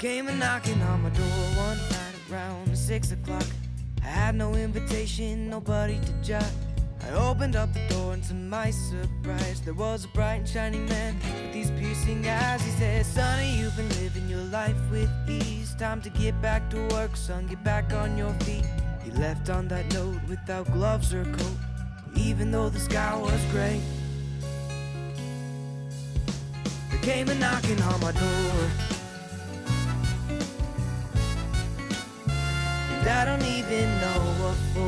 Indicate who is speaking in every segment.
Speaker 1: Came a knocking on my door one night around 6 o'clock. I had no invitation, nobody to jot. I opened up the door and to my surprise there was a bright and shining man with these piercing eyes. He said, "Sonny, you've been living your life with ease. Time to get back to work, son, get back on your feet." He left on that note without gloves or coat, even though the sky was gray. There came a knocking on my door, and I don't even know what for.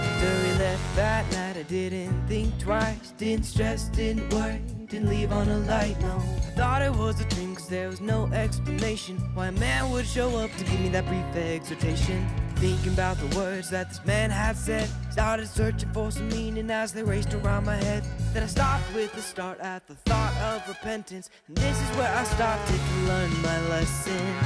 Speaker 1: After he left that night, I didn't think twice, didn't stress, didn't worry, didn't leave on a light, no. I thought it was a dream cause there was no explanation why a man would show up to give me that brief exhortation. Thinking about the words that this man had said, started searching for some meaning as they raced around my head. Then I stopped with the start at the thought of repentance, and this is where I started to learn my lesson.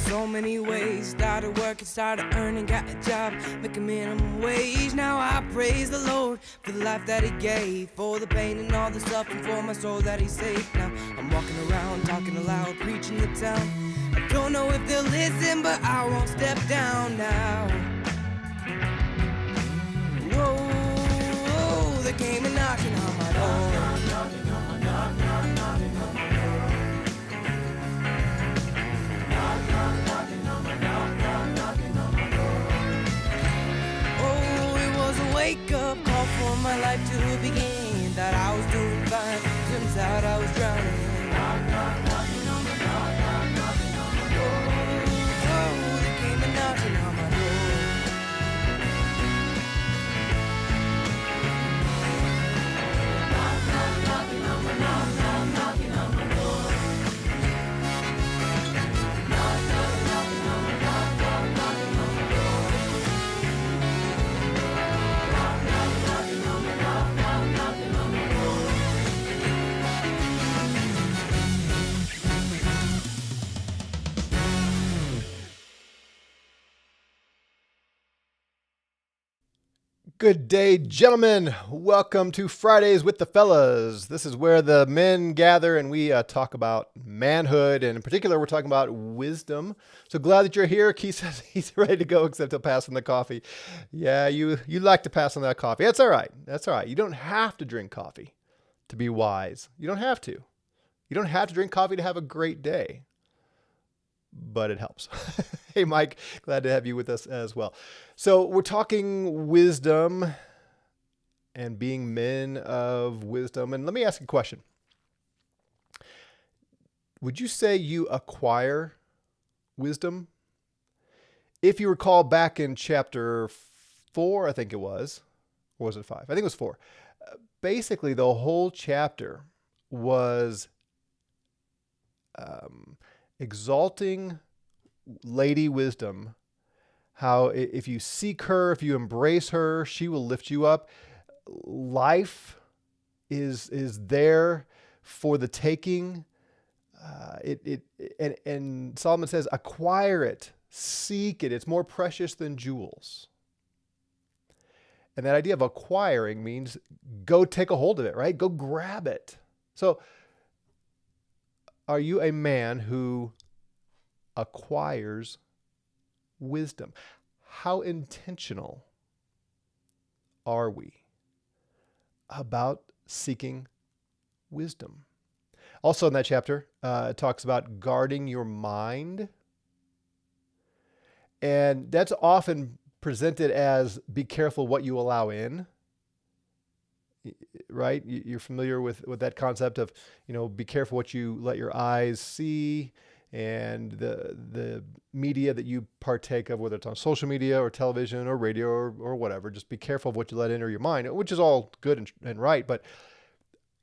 Speaker 1: So many ways, started working, started earning, got a job, making minimum wage. Now I praise the Lord for the life that he gave, for the pain and all the suffering, for my soul that he saved. Now I'm walking around, talking aloud, preaching the town. I don't know if they'll listen, but I won't step down now. Whoa, there came a knocking on my door. Wake up call for my life to begin. Thought I was doing fine, turns out I was drowning. Oh, there came a knocking on my door. Knocking on my door.
Speaker 2: Good day, gentlemen. Welcome to Fridays with the Fellas. This is where the men gather and we talk about manhood, and in particular, we're talking about wisdom. So glad that you're here. Keith says he's ready to go, except he'll pass on the coffee. Yeah, you like to pass on that coffee. That's all right. That's all right. You don't have to drink coffee to be wise. You don't have to. You don't have to drink coffee to have a great day, but it helps. Hey, Mike, glad to have you with us as well. So we're talking wisdom and being men of wisdom. And let me ask you a question. Would you say you acquire wisdom? If you recall back in chapter 4, I think it was, or was it 5? I think it was 4. Basically, the whole chapter was exalting Lady Wisdom, how if you seek her, if you embrace her, she will lift you up. Life is there for the taking. And Solomon says, acquire it, seek it. It's more precious than jewels. And that idea of acquiring means go take a hold of it, right? Go grab it. So are you a man who acquires wisdom? How intentional are we about seeking wisdom? Also in that chapter, it talks about guarding your mind. And that's often presented as be careful what you allow in, right? You're familiar with that concept of, be careful what you let your eyes see. and the media that you partake of, whether it's on social media or television or radio or whatever. Just be careful of what you let enter your mind, which is all good and right. But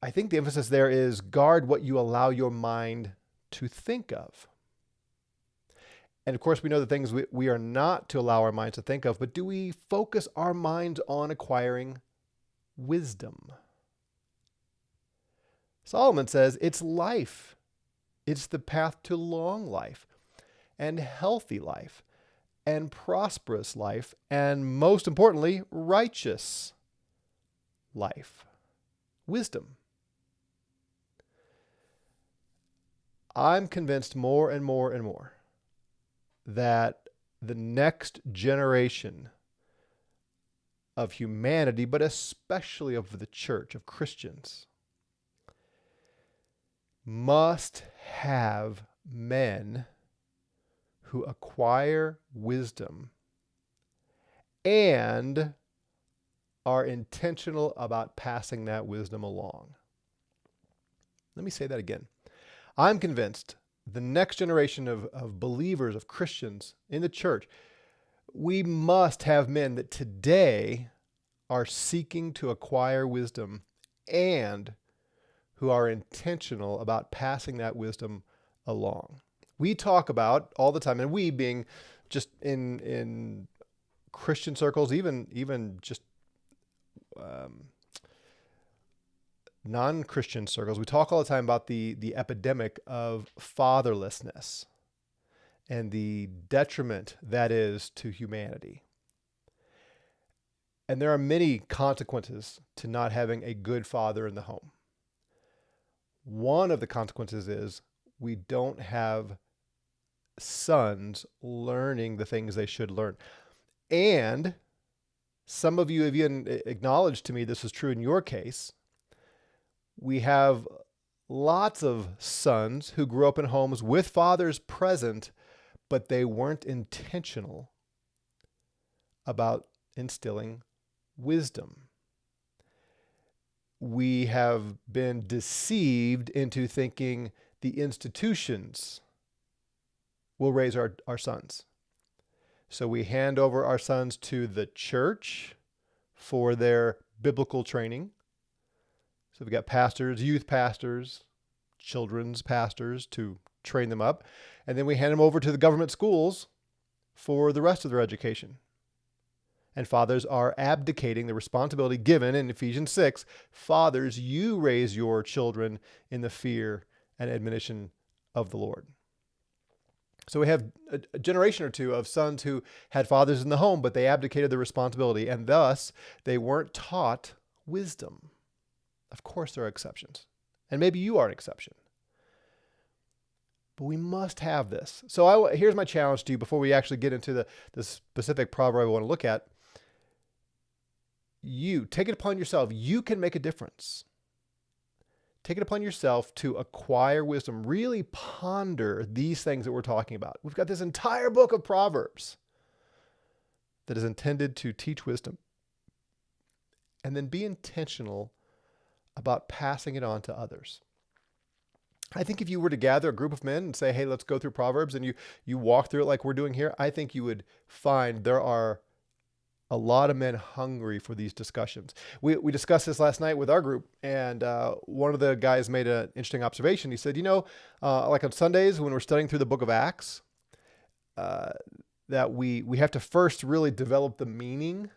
Speaker 2: I think the emphasis there is guard what you allow your mind to think of. And of course, we know the things we are not to allow our minds to think of, but do we focus our minds on acquiring wisdom? Solomon says it's life. It's the path to long life and healthy life and prosperous life and, most importantly, righteous life. Wisdom. I'm convinced more and more and more that the next generation of humanity, but especially of the church, of Christians, must have men who acquire wisdom and are intentional about passing that wisdom along. Let me say that again. I'm convinced the next generation of believers, of Christians in the church, we must have men that today are seeking to acquire wisdom and who are intentional about passing that wisdom along. We talk about all the time, and we being just in Christian circles, even just non-Christian circles, we talk all the time about the epidemic of fatherlessness and the detriment that is to humanity. And there are many consequences to not having a good father in the home. One of the consequences is we don't have sons learning the things they should learn. And some of you have even acknowledged to me this is true in your case. We have lots of sons who grew up in homes with fathers present, but they weren't intentional about instilling wisdom. We have been deceived into thinking the institutions will raise our sons. So we hand over our sons to the church for their biblical training. So we've got pastors, youth pastors, children's pastors to train them up. And then we hand them over to the government schools for the rest of their education. And fathers are abdicating the responsibility given in Ephesians 6. Fathers, you raise your children in the fear and admonition of the Lord. So we have a generation or two of sons who had fathers in the home, but they abdicated the responsibility, and thus they weren't taught wisdom. Of course, there are exceptions, and maybe you are an exception. But we must have this. So here's my challenge to you before we actually get into the specific proverb I want to look at. You take it upon yourself. You can make a difference. Take it upon yourself to acquire wisdom. Really ponder these things that we're talking about. We've got this entire book of Proverbs that is intended to teach wisdom. And then be intentional about passing it on to others. I think if you were to gather a group of men and say, hey, let's go through Proverbs, and you walk through it like we're doing here, I think you would find there are a lot of men hungry for these discussions. We discussed this last night with our group, and one of the guys made an interesting observation. He said, like on Sundays when we're studying through the book of Acts, that we have to first really develop the meaning.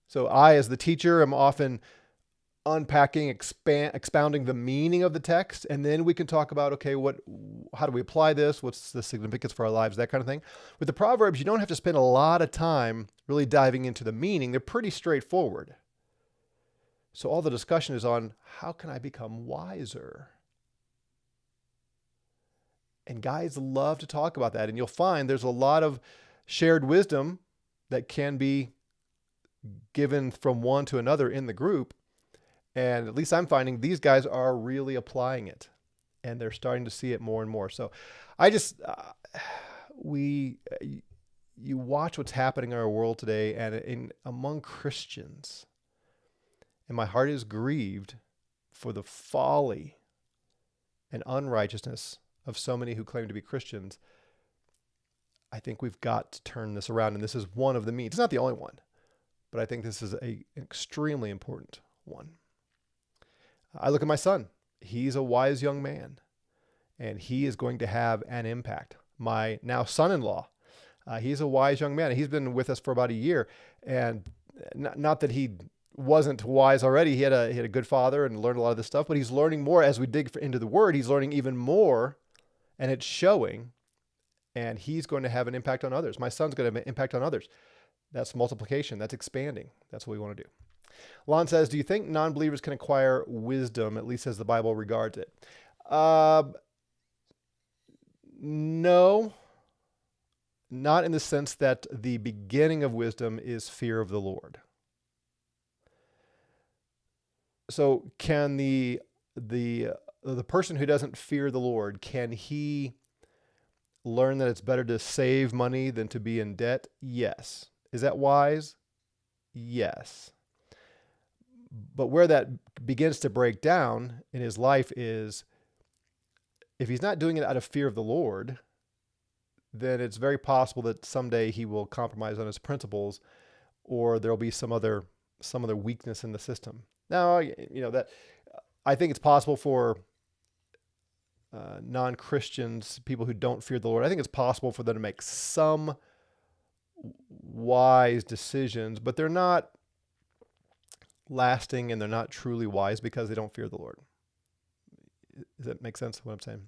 Speaker 2: So I, as the teacher, am often unpacking, expounding the meaning of the text, and then we can talk about, okay, how do we apply this? What's the significance for our lives? That kind of thing. With the Proverbs, you don't have to spend a lot of time really diving into the meaning. They're pretty straightforward. So all the discussion is on how can I become wiser? And guys love to talk about that, and you'll find there's a lot of shared wisdom that can be given from one to another in the group. And at least I'm finding these guys are really applying it, and they're starting to see it more and more. So I just, you watch what's happening in our world today and among Christians, and my heart is grieved for the folly and unrighteousness of so many who claim to be Christians, I think we've got to turn this around. And this is one of the means. It's not the only one, but I think this is an extremely important one. I look at my son. He's a wise young man, and he is going to have an impact. My now son-in-law, he's a wise young man. He's been with us for about a year, and not that he wasn't wise already. He had a good father and learned a lot of this stuff, but he's learning more as we dig into the Word. He's learning even more, and it's showing, and he's going to have an impact on others. My son's going to have an impact on others. That's multiplication. That's expanding. That's what we want to do. Lon says, do you think non-believers can acquire wisdom, at least as the Bible regards it? No, not in the sense that the beginning of wisdom is fear of the Lord. So can the person who doesn't fear the Lord, can he learn that it's better to save money than to be in debt? Yes. Is that wise? Yes. But where that begins to break down in his life is if he's not doing it out of fear of the Lord, then it's very possible that someday he will compromise on his principles, or there'll be some other weakness in the system. Now, that I think it's possible for non-Christians, people who don't fear the Lord, I think it's possible for them to make some wise decisions, but they're not lasting and they're not truly wise because they don't fear the Lord. Does that make sense what I'm saying?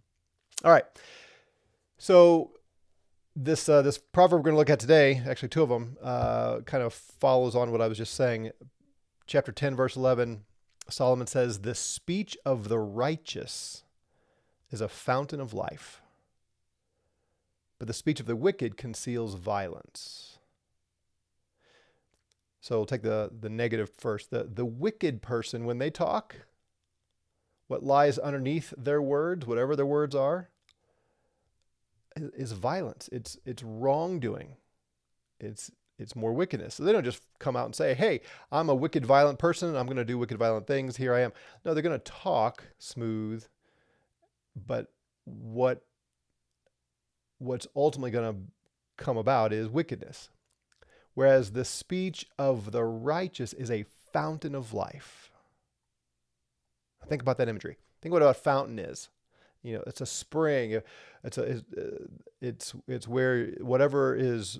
Speaker 2: All right. So this proverb we're going to look at today, actually two of them, kind of follows on what I was just saying. Chapter 10, verse 11, Solomon says, the speech of the righteous is a fountain of life, but the speech of the wicked conceals violence. So we'll take the negative first. The wicked person, when they talk, what lies underneath their words, whatever their words are, is violence. It's wrongdoing. It's more wickedness. So they don't just come out and say, hey, I'm a wicked, violent person. I'm going to do wicked, violent things. Here I am. No, they're going to talk smooth, but what's ultimately going to come about is wickedness. Whereas the speech of the righteous is a fountain of life. Think about that imagery. Think what a fountain is. It's a spring. It's where whatever is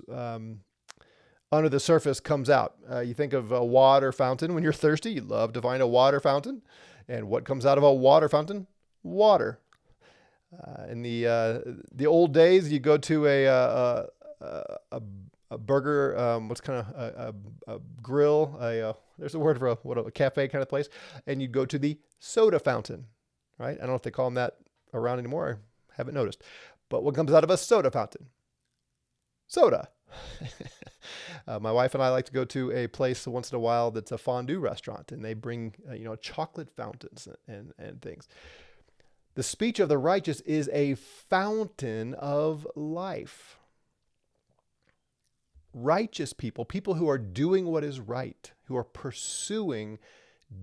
Speaker 2: under the surface comes out. You think of a water fountain when you're thirsty. You love to find a water fountain. And what comes out of a water fountain? Water. In the old days, you go to a burger, what's kind of a grill, there's a word for a cafe kind of place, and you'd go to the soda fountain, right? I don't know if they call them that around anymore. I haven't noticed. But what comes out of a soda fountain? Soda. My wife and I like to go to a place once in a while that's a fondue restaurant, and they bring chocolate fountains and things. The speech of the righteous is a fountain of life. Righteous people who are doing what is right, who are pursuing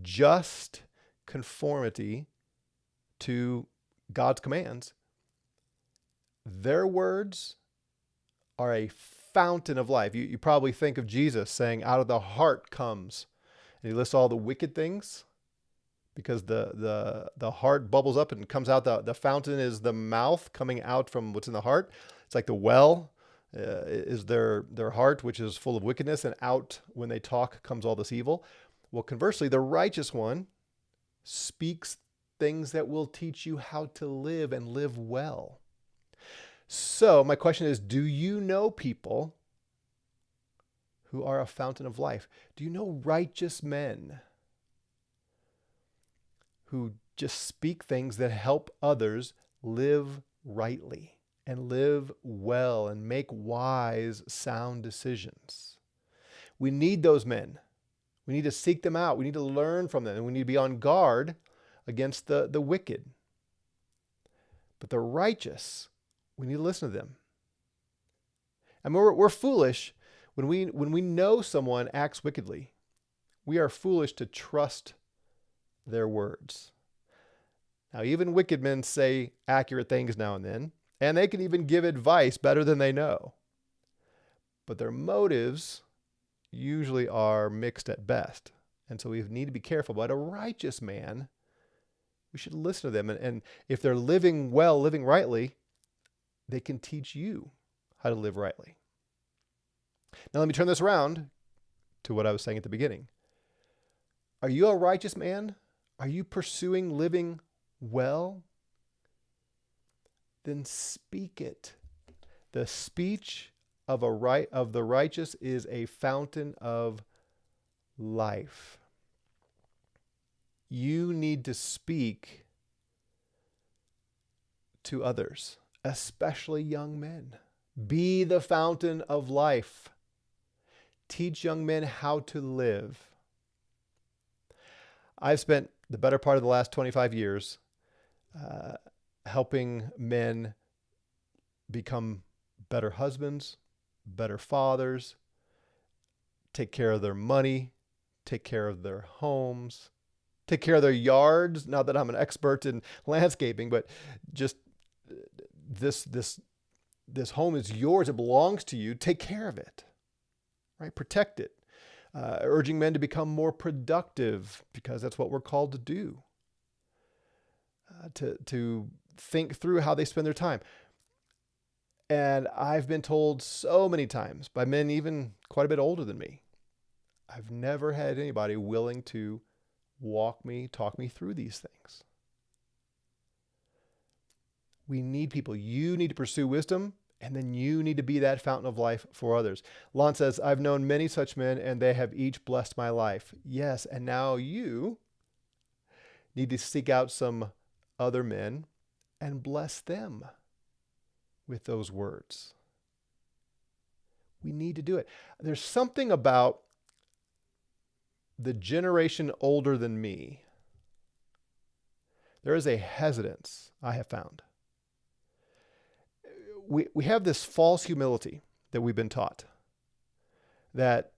Speaker 2: just conformity to God's commands, their words are a fountain of life. You probably think of Jesus saying, out of the heart comes, and he lists all the wicked things because the heart bubbles up and comes out. The fountain is the mouth coming out from what's in the heart. It's like the well is their heart, which is full of wickedness, and out when they talk comes all this evil. Well, conversely, the righteous one speaks things that will teach you how to live and live well. So my question is, do you know people who are a fountain of life? Do you know righteous men who just speak things that help others live rightly and live well and make wise, sound decisions? We need those men. We need to seek them out. We need to learn from them, and we need to be on guard against the wicked. But the righteous, we need to listen to them. And we're foolish when we know someone acts wickedly. We are foolish to trust their words. Now, even wicked men say accurate things now and then, and they can even give advice better than they know. But their motives usually are mixed at best. And so we need to be careful. But a righteous man, we should listen to them. And if they're living well, living rightly, they can teach you how to live rightly. Now, let me turn this around to what I was saying at the beginning. Are you a righteous man? Are you pursuing living well? Then speak it. The speech of the righteous is a fountain of life. You need to speak to others, especially young men. Be the fountain of life. Teach young men how to live. I've spent the better part of the last 25 years helping men become better husbands, better fathers, take care of their money, take care of their homes, take care of their yards. Not that I'm an expert in landscaping, but just this home is yours. It belongs to you. Take care of it, right? Protect it. Urging men to become more productive because that's what we're called to do. To think through how they spend their time. And I've been told so many times by men even quite a bit older than me, I've never had anybody willing to talk me through these things. We need people. You need to pursue wisdom, and then you need to be that fountain of life for others. Lon says, I've known many such men, and they have each blessed my life. Yes, and now you need to seek out some other men and bless them with those words. We need to do it. There's something about the generation older than me. There is a hesitance I have found. We have this false humility that we've been taught that,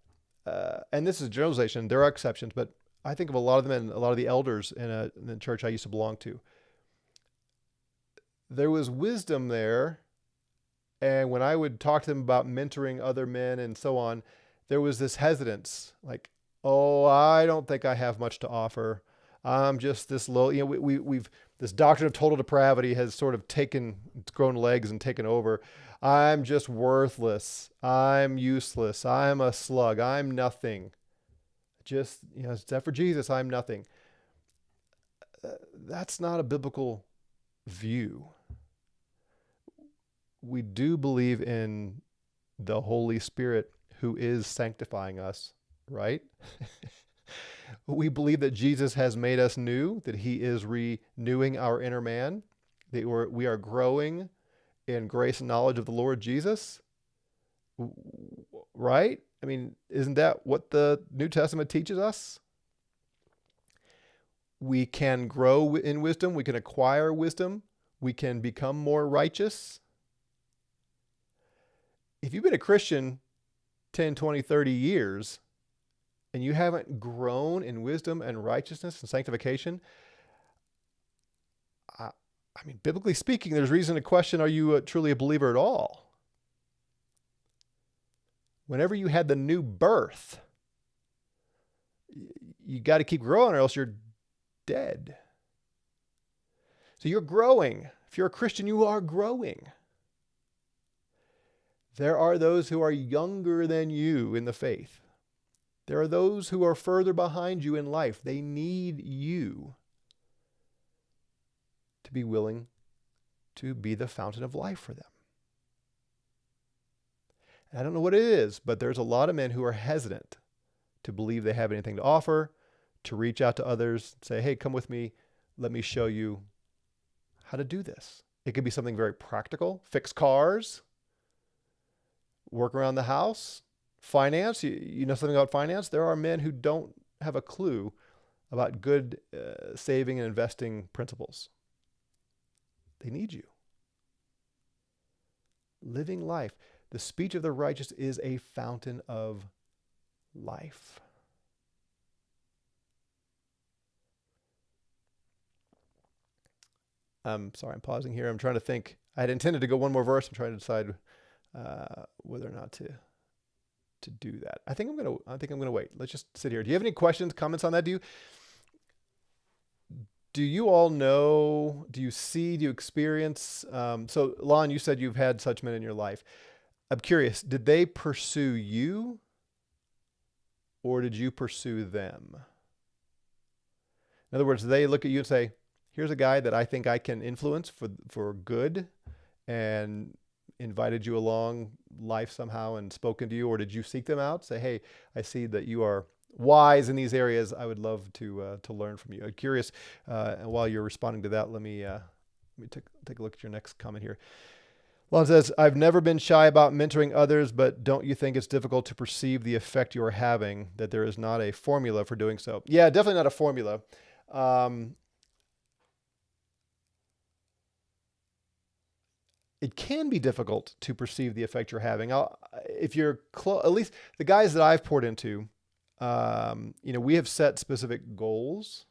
Speaker 2: and this is a generalization, there are exceptions, but I think of a lot of them and a lot of the elders in the church I used to belong to. There was wisdom there. And when I would talk to them about mentoring other men and so on, there was this hesitance, like, oh, I don't think I have much to offer. I'm just this low, we've this doctrine of total depravity has sort of it's grown legs and taken over. I'm just worthless. I'm useless. I'm a slug. I'm nothing. Just, except for Jesus, I'm nothing. That's not a biblical view. We do believe in the Holy Spirit who is sanctifying us, right? We believe that Jesus has made us new, that he is renewing our inner man, that we are growing in grace and knowledge of the Lord Jesus, right? I mean, isn't that what the New Testament teaches us? We can grow in wisdom. We can acquire wisdom. We can become more righteous. If you've been a Christian 10, 20, 30 years, and you haven't grown in wisdom and righteousness and sanctification, I mean, biblically speaking, there's reason to question, are you truly a believer at all? Whenever you had the new birth, you got to keep growing or else you're dead. So you're growing. If you're a Christian, you are growing. There are those who are younger than you in the faith. There are those who are further behind you in life. They need you to be willing to be the fountain of life for them. And I don't know what it is, but there's a lot of men who are hesitant to believe they have anything to offer, to reach out to others, say, hey, come with me. Let me show you how to do this. It could be something very practical, fix cars, work around the house, finance. You know something about finance? There are men who don't have a clue about good saving and investing principles. They need you. Living life. The speech of the righteous is a fountain of life. I'm sorry, I'm pausing here. I'm trying to think. I had intended to go one more verse. I'm trying to decide whether or not to do that. I think I'm gonna wait. Let's just sit here. Do you have any questions, comments on that? Do you all know? Do you see? Do you experience? So, Lon, you said you've had such men in your life. I'm curious. Did they pursue you, or did you pursue them? In other words, they look at you and say, "Here's a guy that I think I can influence for good," and invited you along life somehow and spoken to you, or did you seek them out? Say, "Hey, I see that you are wise in these areas. I would love to learn from you." I'm curious. And while you're responding to that, let me take a look at your next comment here. Lon says, "I've never been shy about mentoring others, but don't you think it's difficult to perceive the effect you are having? That there is not a formula for doing so?" Yeah, definitely not a formula. Um, it can be difficult to perceive the effect you're having. If you're at least the guys that I've poured into, we have set specific goals.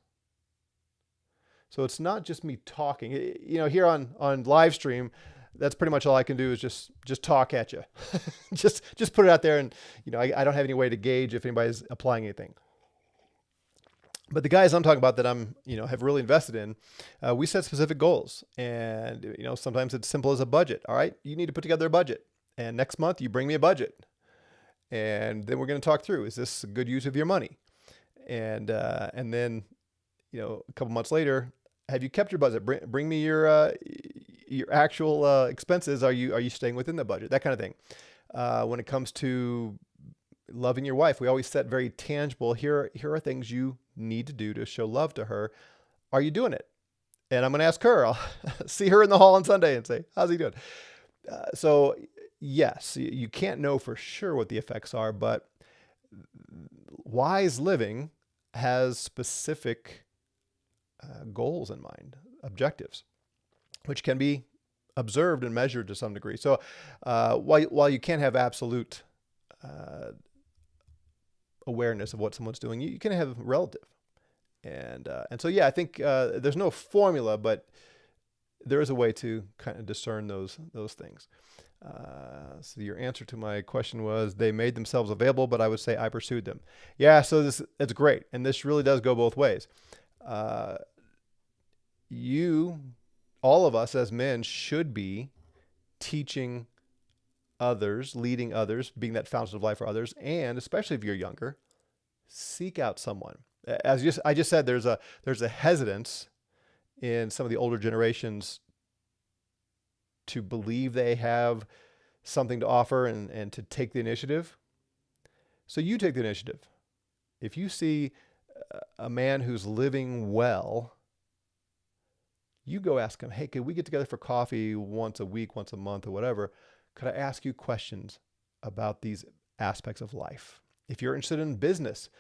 Speaker 2: So it's not just me talking. Here on live stream, that's pretty much all I can do is just talk at you, just put it out there, and I don't have any way to gauge if anybody's applying anything. But the guys I'm talking about that have really invested in, we set specific goals, and sometimes it's simple as a budget. All right, you need to put together a budget, and next month you bring me a budget, and then we're going to talk through: is this a good use of your money? And then a couple months later, have you kept your budget? Bring me your actual expenses. Are you staying within the budget? That kind of thing. When it comes to loving your wife, we always set very tangible. Here are things you need to do to show love to her. Are you doing it? And I'm going to ask her. I'll see her in the hall on Sunday and say, "How's he doing?" So yes, you can't know for sure what the effects are, but wise living has specific goals in mind, objectives, which can be observed and measured to some degree. So while you can't have absolute awareness of what someone's doing, you can have relative. And so, yeah, I think there's no formula, but there is a way to kind of discern those things. So your answer to my question was they made themselves available, but I would say I pursued them. Yeah, so it's great. And this really does go both ways. All of us as men should be teaching others, leading others, being that fountain of life for others, and especially if you're younger, seek out someone. I just said, there's a hesitance in some of the older generations to believe they have something to offer and to take the initiative. So you take the initiative. If you see a man who's living well, you go ask him, "Hey, could we get together for coffee once a week, once a month, or whatever? Could I ask you questions about these aspects of life?" If you're interested in business,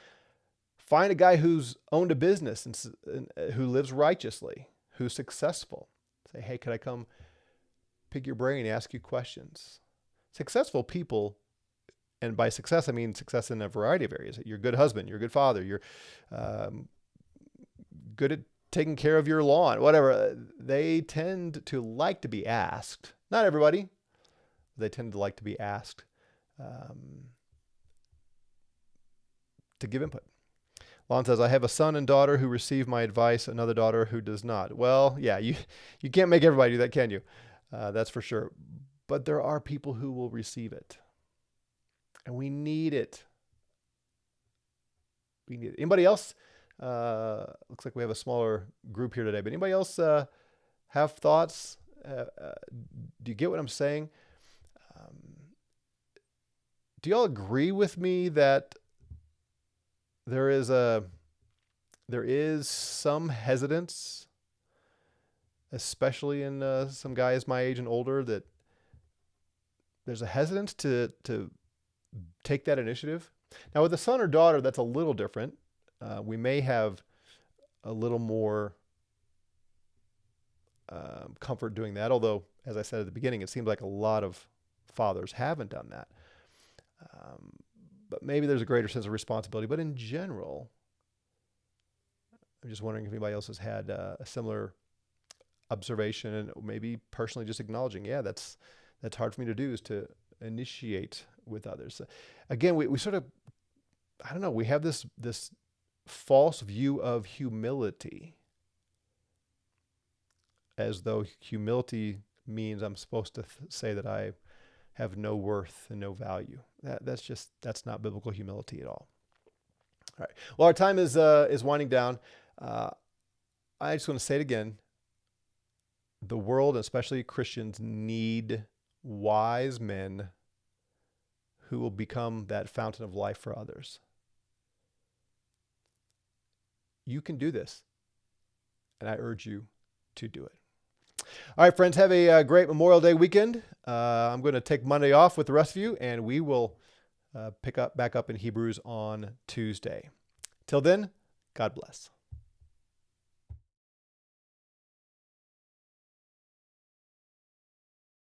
Speaker 2: find a guy who's owned a business and who lives righteously, who's successful. Say, "Hey, could I come pick your brain, ask you questions?" Successful people, and by success, I mean success in a variety of areas. You're a good husband, you're a good father, you're good at taking care of your lawn, whatever. They tend to like to be asked. Not everybody. They tend to like to be asked to give input. Lon says, "I have a son and daughter who receive my advice, another daughter who does not." Well, yeah, you can't make everybody do that, can you? That's for sure. But there are people who will receive it. And we need it. We need it. Anybody else? Looks like we have a smaller group here today, but anybody else have thoughts? Do you get what I'm saying? Do y'all agree with me that there is some hesitance, especially in some guys my age and older, that there's a hesitance to take that initiative? Now, with a son or daughter, that's a little different. We may have a little more comfort doing that, although, as I said at the beginning, it seems like a lot of fathers haven't done that. But maybe there's a greater sense of responsibility. But in general, I'm just wondering if anybody else has had a similar observation and maybe personally just acknowledging, yeah, that's hard for me to do, is to initiate with others. Again, we sort of, I don't know, we have this false view of humility, as though humility means I'm supposed to say that I have no worth and no value. That's not biblical humility at all. All right. Well, our time is winding down. I just want to say it again. The world, especially Christians, need wise men who will become that fountain of life for others. You can do this, and I urge you to do it. All right, friends, have a great Memorial Day weekend. I'm going to take Monday off with the rest of you, and we will pick back up in Hebrews on Tuesday. Till then, God bless.